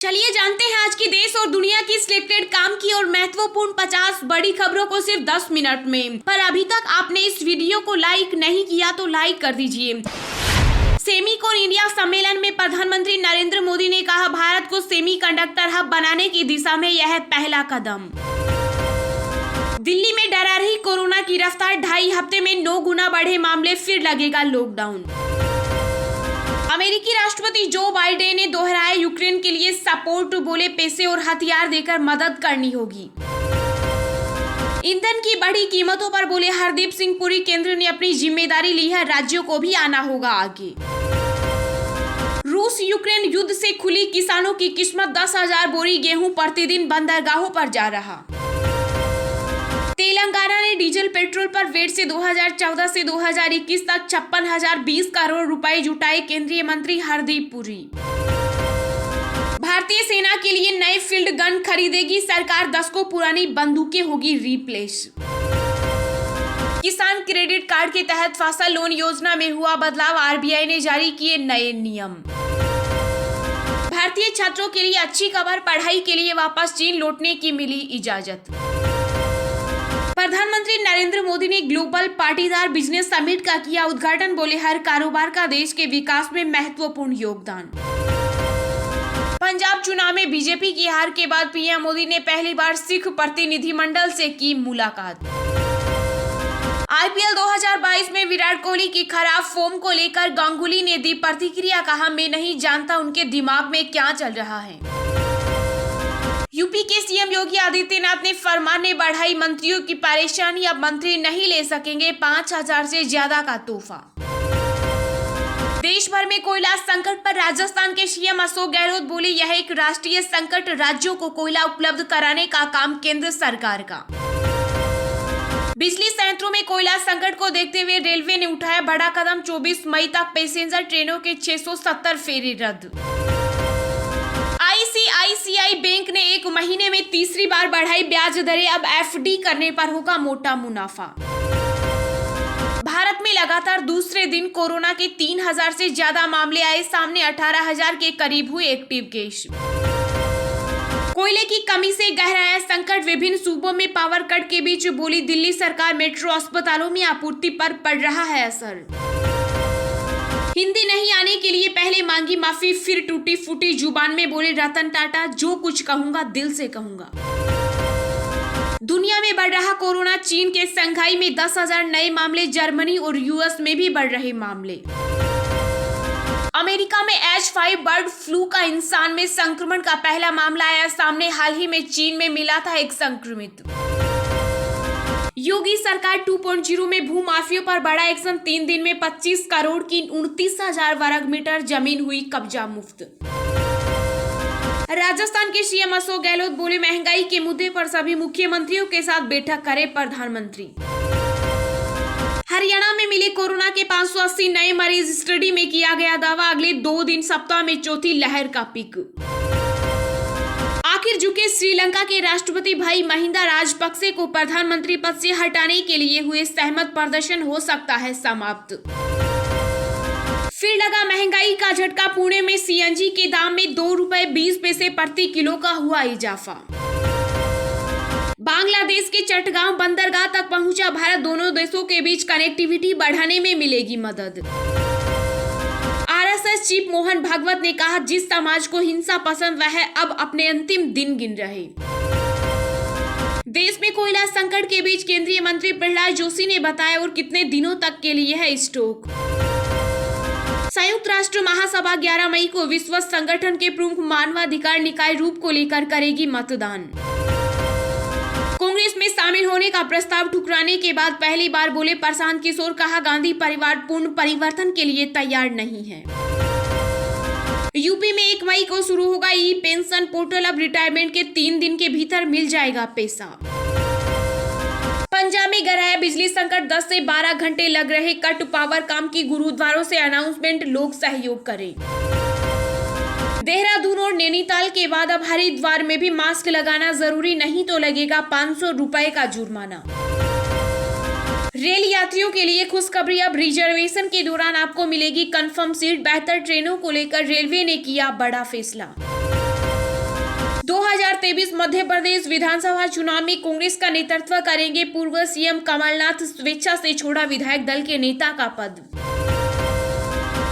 चलिए जानते हैं आज की देश और दुनिया की सिलेक्टेड काम की और महत्वपूर्ण 50 बड़ी खबरों को सिर्फ 10 मिनट में। पर अभी तक आपने इस वीडियो को लाइक नहीं किया तो लाइक कर दीजिए। सेमीकोन इंडिया सम्मेलन में प्रधानमंत्री नरेंद्र मोदी ने कहा, भारत को सेमीकंडक्टर हब बनाने की दिशा में यह पहला कदम। दिल्ली में डरा रही कोरोना की रफ्तार, 2.5 हफ्ते में 9 गुना बढ़े मामले, फिर लगेगा लॉकडाउन। अमेरिकी राष्ट्रपति जो बाइडेन ने दोहराया, यूक्रेन के लिए सपोर्ट, बोले पैसे और हथियार देकर मदद करनी होगी। ईंधन की बढ़ी कीमतों पर बोले हरदीप सिंह पुरी, केंद्र ने अपनी जिम्मेदारी ली है, राज्यों को भी आना होगा आगे। रूस यूक्रेन युद्ध से खुली किसानों की किस्मत, 10,000 बोरी गेहूं प्रतिदिन बंदरगाहों पर जा रहा। तेलंगाना ने डीजल पेट्रोल पर वेट से 2014 से 2021 तक 56,020 करोड़ रुपए जुटाए, केंद्रीय मंत्री हरदीप पुरी। भारतीय सेना के लिए नए फील्ड गन खरीदेगी सरकार, 10 को पुरानी बंदूकें होगी रिप्लेस। किसान क्रेडिट कार्ड के तहत फसल लोन योजना में हुआ बदलाव, आरबीआई ने जारी किए नए नियम। भारतीय छात्रों के लिए अच्छी खबर, पढ़ाई के लिए वापस चीन लौटने की मिली इजाजत। प्रधानमंत्री नरेंद्र मोदी ने ग्लोबल पाटीदार बिजनेस समिट का किया उद्घाटन, बोले हर कारोबार का देश के विकास में महत्वपूर्ण योगदान। पंजाब चुनाव में बीजेपी की हार के बाद पीएम मोदी ने पहली बार सिख प्रतिनिधिमंडल से की मुलाकात। आईपीएल 2022 में विराट कोहली की खराब फॉर्म को लेकर गांगुली ने दी प्रतिक्रिया, कहा मैं नहीं जानता उनके दिमाग में क्या चल रहा है। यूपी के सीएम योगी आदित्यनाथ ने फरमान ने बढ़ाई मंत्रियों की परेशानी, अब मंत्री नहीं ले सकेंगे 5,000 से ज्यादा का तोहफा। देश भर में कोयला संकट पर राजस्थान के सीएम अशोक गहलोत बोले, यह एक राष्ट्रीय संकट, राज्यों को कोयला उपलब्ध कराने का काम केंद्र सरकार का। बिजली संयंत्रों में कोयला संकट को देखते हुए रेलवे ने उठाया बड़ा कदम, 24 मई तक पैसेंजर ट्रेनों के 670 फेरे रद्द। आईसीआईसीआई बैंक ने एक महीने में तीसरी बार बढ़ाई ब्याज दरें, अब एफडी करने पर होगा मोटा मुनाफा। भारत में लगातार दूसरे दिन कोरोना के 3,000 से ज्यादा मामले आए सामने, 18,000 के करीब हुए एक्टिव केस। कोयले की कमी से गहराया संकट, विभिन्न सूबों में पावर कट के बीच बोली दिल्ली सरकार, मेट्रो अस्पतालों में आपूर्ति पर पड़ रहा है असर। हिंदी नहीं आने के लिए पहले मांगी माफी, फिर टूटी फूटी जुबान में बोले रतन टाटा, जो कुछ कहूंगा दिल से कहूंगा। दुनिया में बढ़ रहा कोरोना, चीन के शंघाई में 10,000 नए मामले, जर्मनी और यूएस में भी बढ़ रहे मामले। अमेरिका में H5 बर्ड फ्लू का इंसान में संक्रमण का पहला मामला आया सामने, हाल ही में चीन में मिला था एक संक्रमित। योगी सरकार 2.0 में भू माफियों पर बड़ा एक्शन, 3 दिन में 25 करोड़ की 29,000 वर्ग मीटर जमीन हुई कब्जा मुक्त। राजस्थान के सीएम अशोक गहलोत बोले, महंगाई के मुद्दे पर सभी मुख्यमंत्रियों के साथ बैठक करे प्रधानमंत्री। हरियाणा में मिले कोरोना के 580 नए मरीज, स्टडी में किया गया दावा, अगले 2 दिन सप्ताह में चौथी लहर का पिक। आखिर झुके श्रीलंका के राष्ट्रपति भाई महिंदा राजपक्से को प्रधानमंत्री पद से हटाने के लिए हुए सहमत, प्रदर्शन हो सकता है समाप्त। फिर लगा महंगाई का झटका, पुणे में सीएनजी के दाम में 2 रुपए 20 पैसे प्रति किलो का हुआ इजाफा। बांग्लादेश के चटगांव बंदरगाह तक पहुंचा भारत, दोनों देशों के बीच कनेक्टिविटी बढ़ाने में मिलेगी मदद। आरएसएस चीफ मोहन भागवत ने कहा, जिस समाज को हिंसा पसंद वह अब अपने अंतिम दिन गिन रहे। देश में कोयला संकट के बीच केंद्रीय मंत्री प्रहलाद जोशी ने बताया, और कितने दिनों तक के लिए है स्टॉक। संयुक्त राष्ट्र महासभा 11 मई को विश्व संगठन के प्रमुख मानवाधिकार निकाय रूप को लेकर करेगी मतदान। कांग्रेस में शामिल होने का प्रस्ताव ठुकराने के बाद पहली बार बोले प्रशांत किशोर, कहा गांधी परिवार पूर्ण परिवर्तन के लिए तैयार नहीं है। यूपी में 1 मई को शुरू होगा ई पेंशन पोर्टल, अब रिटायरमेंट के 3 दिन के भीतर मिल जाएगा पैसा। पंजाब में गहराया बिजली संकट, 10 से 12 घंटे लग रहे कट पावर काम की, गुरुद्वारों से अनाउंसमेंट, लोग सहयोग करें। देहरादून और नैनीताल के बाद अब हरिद्वार में भी मास्क लगाना जरूरी, नहीं तो लगेगा 500 रुपए का जुर्माना। रेल यात्रियों के लिए खुशखबरी, अब रिजर्वेशन के दौरान आपको मिलेगी कंफर्म सीट, बेहतर ट्रेनों को लेकर रेलवे ने किया बड़ा फैसला। 2023 मध्य प्रदेश विधानसभा चुनाव में कांग्रेस का नेतृत्व करेंगे पूर्व सीएम कमलनाथ, स्वेच्छा से छोड़ा विधायक दल के नेता का पद।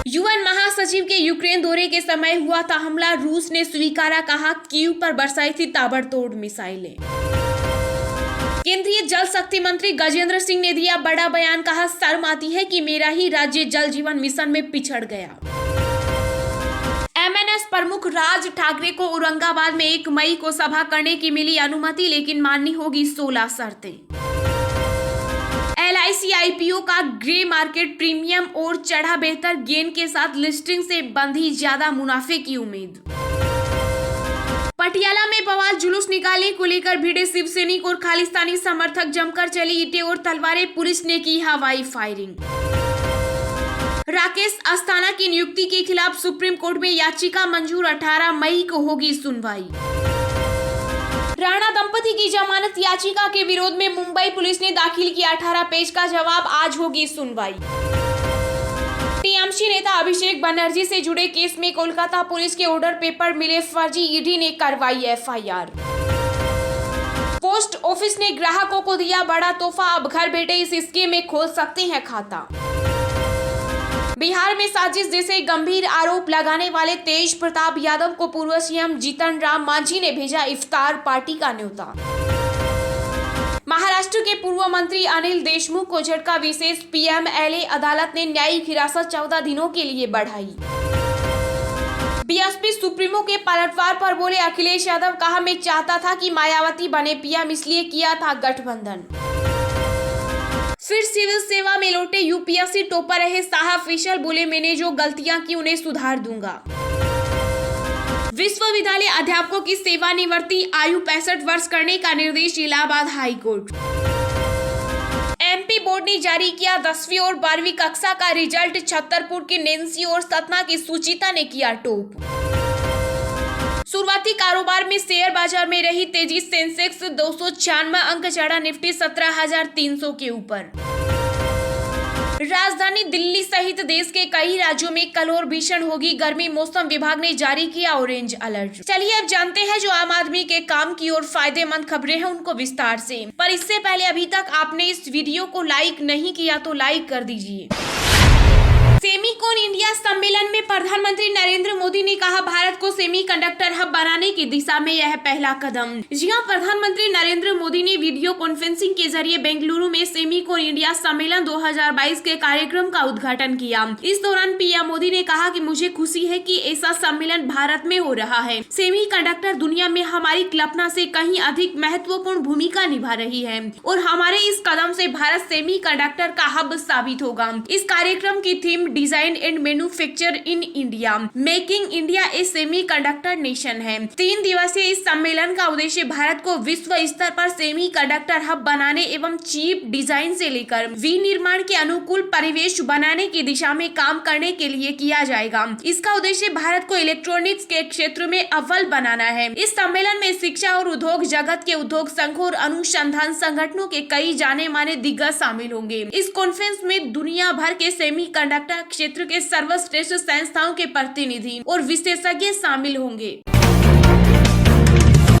यूएन महासचिव के यूक्रेन दौरे के समय हुआ था हमला, रूस ने स्वीकारा, कहा कीव पर बरसाई थी ताबड़तोड़ मिसाइलें। केंद्रीय जल शक्ति मंत्री गजेंद्र सिंह ने दिया बड़ा बयान, कहा शर्म आती है कि मेरा ही राज्य जल जीवन मिशन में पिछड़ गया। एमएनएस प्रमुख राज ठाकरे को औरंगाबाद में 1 मई को सभा करने की मिली अनुमति, लेकिन माननी होगी 16 शर्तें। LIC IPO का ग्रे मार्केट प्रीमियम और चढ़ा, बेहतर गेन के साथ लिस्टिंग से बंधी ज्यादा मुनाफे की उम्मीद। पटियाला में बवाल, जुलूस निकालने को लेकर भिड़े शिव सैनिक और खालिस्तानी समर्थक, जमकर चली ईंटें और तलवारें, पुलिस ने की हवाई फायरिंग। राकेश अस्थाना की नियुक्ति के खिलाफ सुप्रीम कोर्ट में याचिका मंजूर, 18 मई को होगी सुनवाई। राणा दंपति की जमानत याचिका के विरोध में मुंबई पुलिस ने दाखिल किया 18 पेज का जवाब, आज होगी सुनवाई। टीएमसी नेता अभिषेक बनर्जी से जुड़े केस में कोलकाता पुलिस के ऑर्डर पेपर मिले फर्जी, ईडी ने करवाई FIR। पोस्ट ऑफिस ने ग्राहकों को दिया बड़ा तोहफा, अब घर बैठे इस स्कीम में खोल सकते हैं खाता। बिहार में साजिश जैसे गंभीर आरोप लगाने वाले तेज प्रताप यादव को पूर्व सीएम जीतन राम मांझी ने भेजा इफ्तार पार्टी का न्योता। महाराष्ट्र के पूर्व मंत्री अनिल देशमुख को झटका, विशेष PMLA अदालत ने न्यायिक हिरासत 14 दिनों के लिए बढ़ाई। बीएसपी सुप्रीमो के पलटवार पर बोले अखिलेश यादव, कहा मैं चाहता था कि मायावती बने पीएम, इसलिए किया था गठबंधन। फिर सिविल सेवा में लौटे UPSC टॉपर रहे साहब फिशल, बोले मैंने जो गलतियां की उन्हें सुधार दूंगा। विश्वविद्यालय अध्यापकों की सेवानिवृत्ति आयु 65 वर्ष करने का निर्देश, Allahabad high court. MP board ने जारी किया 10वीं और 12वीं कक्षा का रिजल्ट, छतरपुर की नेंसी और सतना की सुचिता ने किया टॉप। शुरुआती कारोबार में शेयर बाजार में रही तेजी, सेंसेक्स 296 अंक चढ़ा, निफ्टी 17,300 के ऊपर। राजधानी दिल्ली सहित देश के कई राज्यों में कल और भीषण होगी गर्मी, मौसम विभाग ने जारी किया ऑरेंज अलर्ट। चलिए अब जानते हैं जो आम आदमी के काम की और फायदेमंद खबरें हैं उनको विस्तार से। पर इससे पहले अभी तक आपने इस वीडियो को लाइक नहीं किया तो लाइक कर दीजिए। सेमीकॉन इंडिया सम्मेलन में प्रधानमंत्री नरेंद्र मोदी ने कहा भारत को सेमीकंडक्टर हब बनाने की दिशा में यह पहला कदम। जी हां, प्रधानमंत्री नरेंद्र मोदी ने वीडियो कॉन्फ्रेंसिंग के जरिए बेंगलुरु में सेमीकॉन इंडिया सम्मेलन 2022 के कार्यक्रम का उद्घाटन किया। इस दौरान पीएम मोदी ने कहा कि मुझे खुशी है कि ऐसा सम्मेलन भारत में हो रहा है। सेमीकंडक्टर दुनिया में हमारी कल्पना से कहीं अधिक महत्वपूर्ण भूमिका निभा रही है और हमारे इस कदम से भारत सेमीकंडक्टर का हब साबित होगा। इस कार्यक्रम की theme design and manufacture in India, making India A semiconductor nation है। 3 दिवसीय इस सम्मेलन का उद्देश्य भारत को विश्व स्तर पर सेमीकंडक्टर हब बनाने एवं चिप डिजाइन से लेकर विनिर्माण के अनुकूल परिवेश बनाने की दिशा में काम करने के लिए किया जाएगा। इसका उद्देश्य भारत को इलेक्ट्रॉनिक्स के क्षेत्र में अव्वल बनाना है। इस सम्मेलन में शिक्षा और उद्योग जगत के उद्योग संघों और अनुसंधान संगठनों के कई जाने माने दिग्गज शामिल होंगे। इस कॉन्फ्रेंस में दुनिया भर के सेमीकंडक्टर क्षेत्र के सर्वश्रेष्ठ संस्थाओं के प्रतिनिधि और विशेषज्ञ शामिल होंगे।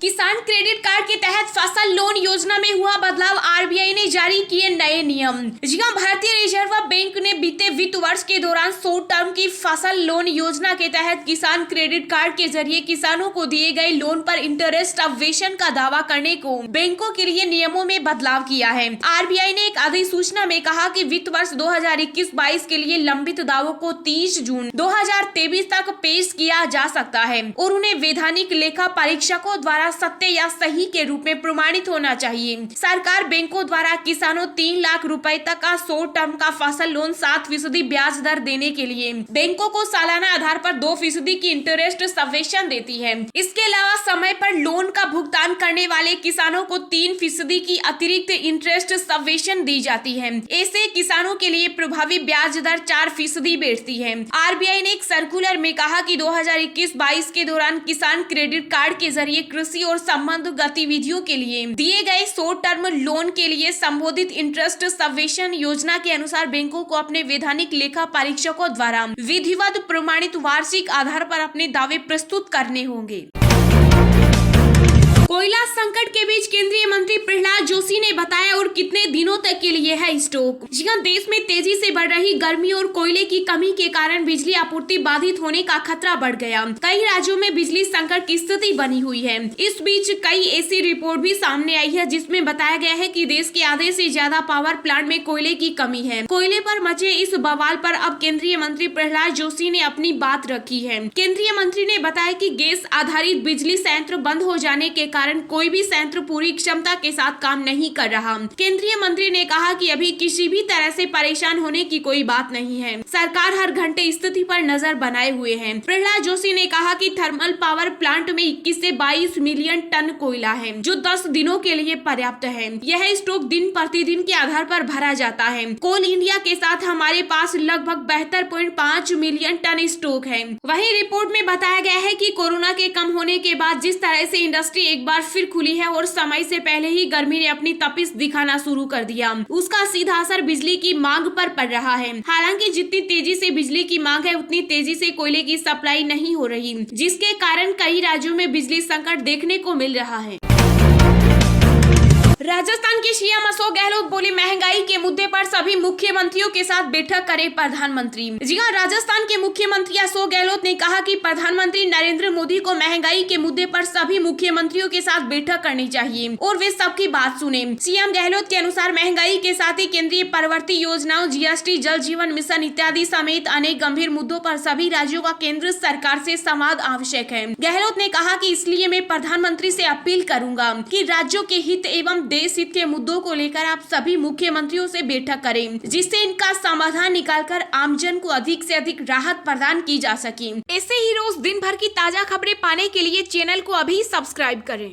किसान क्रेडिट कार्ड के तहत फसल लोन योजना में हुआ बदलाव, आरबीआई ने जारी किए नए नियम। जी हां, भारतीय रिजर्व बैंक ने बीते वित्त वर्ष के दौरान शॉर्ट टर्म की फसल लोन योजना के तहत किसान क्रेडिट कार्ड के जरिए किसानों को दिए गए लोन पर इंटरेस्ट अवेशन का दावा करने को बैंकों के लिए नियमों में बदलाव किया है। आरबीआई ने एक अधिसूचना में कहा कि वित्त वर्ष 2021-22 के लिए लंबित दावों को 30 जून 2023 तक पेश किया जा सकता है और उन्हें वैधानिक लेखा परीक्षकों द्वारा सत्य या सही के रूप में प्रमाणित होना चाहिए। सरकार बैंकों द्वारा किसानों 3 लाख रुपए तक का शॉर्ट टर्म का फसल लोन 7% ब्याज दर देने के लिए बैंकों को सालाना आधार पर 2% की इंटरेस्ट सब्वेंशन देती है। इसके अलावा समय पर लोन का भुगतान करने वाले किसानों को 3% की अतिरिक्त इंटरेस्ट सब्वेंशन दी जाती है। ऐसे किसानों के लिए प्रभावी ब्याज दर 4% बैठती है। आरबीआई ने एक सर्कुलर में कहा कि 2021-22 के दौरान किसान क्रेडिट कार्ड के जरिए कृषि और संबंध गतिविधियों के लिए दिए गए शॉर्ट टर्म लोन के लिए संबोधित इंटरेस्ट सब्वेंशन योजना के अनुसार बैंकों को अपने वैधानिक लेखा परीक्षकों द्वारा विधिवत प्रमाणित वार्षिक आधार पर अपने दावे प्रस्तुत करने होंगे। कोयला संकट के बीच केंद्रीय मंत्री प्रहलाद जोशी ने बताया और कितने दिनों तक के लिए है स्टॉक। जी हां, देश में तेजी से बढ़ रही गर्मी और कोयले की कमी के कारण बिजली आपूर्ति बाधित होने का खतरा बढ़ गया। कई राज्यों में बिजली संकट की स्थिति बनी हुई है। इस बीच कई ऐसी रिपोर्ट भी सामने आई है जिसमें बताया गया है कि देश के आधे से ज्यादा पावर प्लांट में कोयले की कमी है। कोयले पर मचे इस बवाल पर अब केंद्रीय मंत्री प्रहलाद जोशी ने अपनी बात रखी है। केंद्रीय मंत्री ने बताया कि गैस आधारित बिजली संयंत्र बंद हो जाने के कारण कोई भी संयंत्र पूरी क्षमता के साथ काम नहीं कर रहा। केंद्रीय मंत्री ने कहा कि अभी किसी भी तरह से परेशान होने की कोई बात नहीं है। सरकार हर घंटे स्थिति पर नजर बनाए हुए है। प्रहलाद जोशी ने कहा कि थर्मल पावर प्लांट में 21 से 22 मिलियन टन कोयला है, जो 10 दिनों के लिए पर्याप्त है। यह स्टॉक दिन प्रतिदिन के आधार पर भरा जाता है। कोल इंडिया के साथ हमारे पास लगभग 72.5 मिलियन टन स्टॉक है। वहीं रिपोर्ट में बताया गया है कि कोरोना के कम होने के बाद जिस तरह से इंडस्ट्री एक बार फिर खुली है और समय से पहले ही गर्मी ने अपनी तपिश दिखाना शुरू कर दिया, उसका सीधा असर बिजली की मांग पर पड़ रहा है। हालांकि जितनी तेजी से बिजली की मांग है उतनी तेजी से कोयले की सप्लाई नहीं हो रही, जिसके कारण कई राज्यों में बिजली संकट देखने को मिल रहा है। राजस्थान के सीएम अशोक गहलोत बोले, महंगाई के मुद्दे पर सभी मुख्यमंत्रियों के साथ बैठक करे प्रधानमंत्री। जी हां, राजस्थान के मुख्यमंत्री अशोक गहलोत ने कहा कि प्रधानमंत्री नरेंद्र मोदी को महंगाई के मुद्दे पर सभी मुख्यमंत्रियों के साथ बैठक करनी चाहिए और वे सबकी बात सुने। सीएम गहलोत के अनुसार महंगाई के साथ ही केंद्रीय प्रवर्ती योजनाओं, जीएसटी, जल जीवन मिशन इत्यादि समेत अनेक गंभीर मुद्दों पर सभी राज्यों का केंद्र सरकार से संवाद आवश्यक है। गहलोत ने कहा कि इसलिए मैं प्रधानमंत्री से अपील करूंगा कि राज्यों के हित एवं देश हित के मुद्दों को लेकर आप सभी मुख्यमंत्रियों से बैठक करें, जिससे इनका समाधान निकालकर आमजन को अधिक से अधिक राहत प्रदान की जा सके। ऐसे ही रोज दिन भर की ताजा खबरें पाने के लिए चैनल को अभी सब्सक्राइब करें।